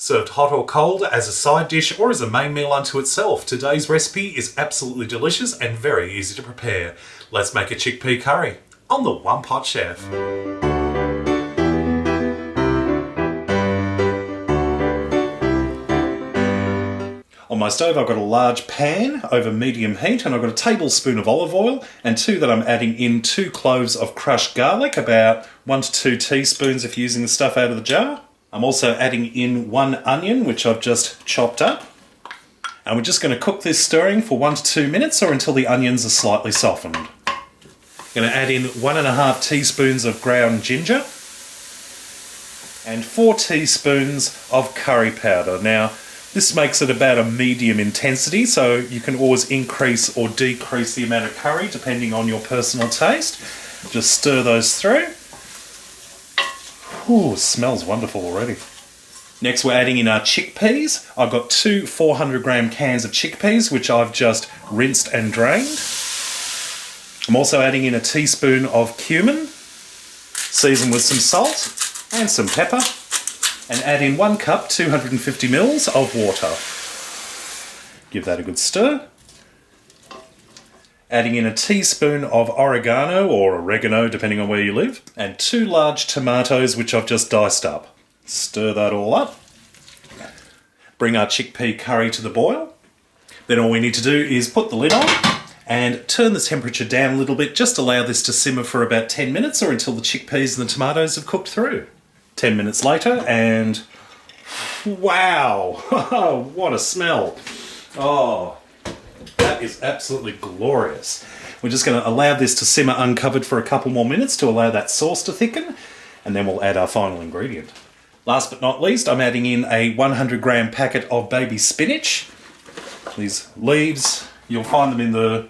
Served hot or cold, as a side dish, or as a main meal unto itself, today's recipe is absolutely delicious and very easy to prepare. Let's make a chickpea curry on the One Pot Chef. On my stove I've got a large pan over medium heat, and I've got a tablespoon of olive oil and that I'm adding in 2 cloves of crushed garlic, about 1 to 2 teaspoons if you're using the stuff out of the jar. I'm also adding in 1 onion, which I've just chopped up. And we're just going to cook this stirring for 1 to 2 minutes or until the onions are slightly softened. I'm going to add in 1.5 teaspoons of ground ginger and 4 teaspoons of curry powder. Now, this makes it about a medium intensity, so you can always increase or decrease the amount of curry depending on your personal taste. Just stir those through. Ooh, smells wonderful already. Next we're adding in our chickpeas. I've got 2 400-gram cans of chickpeas, which I've just rinsed and drained. I'm also adding in a teaspoon of cumin, seasoned with some salt and some pepper, and add in 1 cup, 250 ml of water. Give that a good stir. Adding in a teaspoon of oregano, or oregano depending on where you live, and 2 large tomatoes which I've just diced up. Stir that all up. Bring our chickpea curry to the boil. Then all we need to do is put the lid on and turn the temperature down a little bit. Just allow this to simmer for about 10 minutes or until the chickpeas and the tomatoes have cooked through. 10 minutes later and wow, what a smell. Oh, that is absolutely glorious. We're just going to allow this to simmer uncovered for a couple more minutes to allow that sauce to thicken, and then we'll add our final ingredient. Last but not least, I'm adding in a 100-gram packet of baby spinach. These leaves, you'll find them in the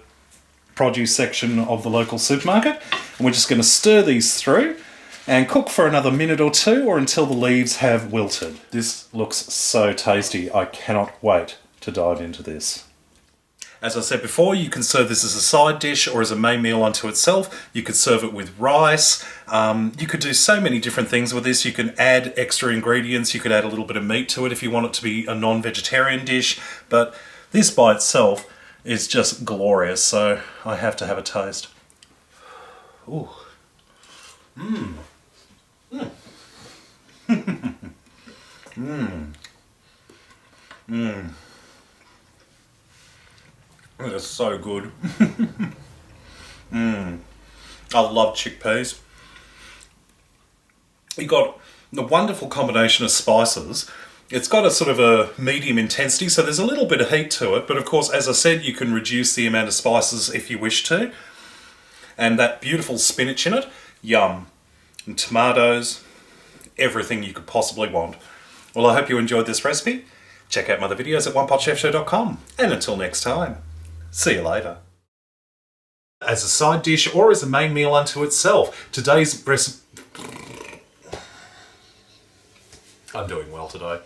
produce section of the local supermarket. And we're just going to stir these through and cook for another minute or 2 or until the leaves have wilted. This looks so tasty. I cannot wait to dive into this. As I said before, you can serve this as a side dish or as a main meal unto itself. You could serve it with rice. You could do so many different things with this. You can add extra ingredients. You could add a little bit of meat to it if you want it to be a non-vegetarian dish. But this by itself is just glorious, so I have to have a taste. Ooh. Mmm. Mmm. Mmm. Mmm. It is so good. I love chickpeas. You got the wonderful combination of spices. It's got a sort of a medium intensity, so there's a little bit of heat to it, but of course, as I said, you can reduce the amount of spices if you wish to. And that beautiful spinach in it, yum. And tomatoes, everything you could possibly want. Well, I hope you enjoyed this recipe. Check out my other videos at OnePotChefShow.com. And until next time, see you later. As a side dish or as a main meal unto itself, today's recipe... I'm doing well today.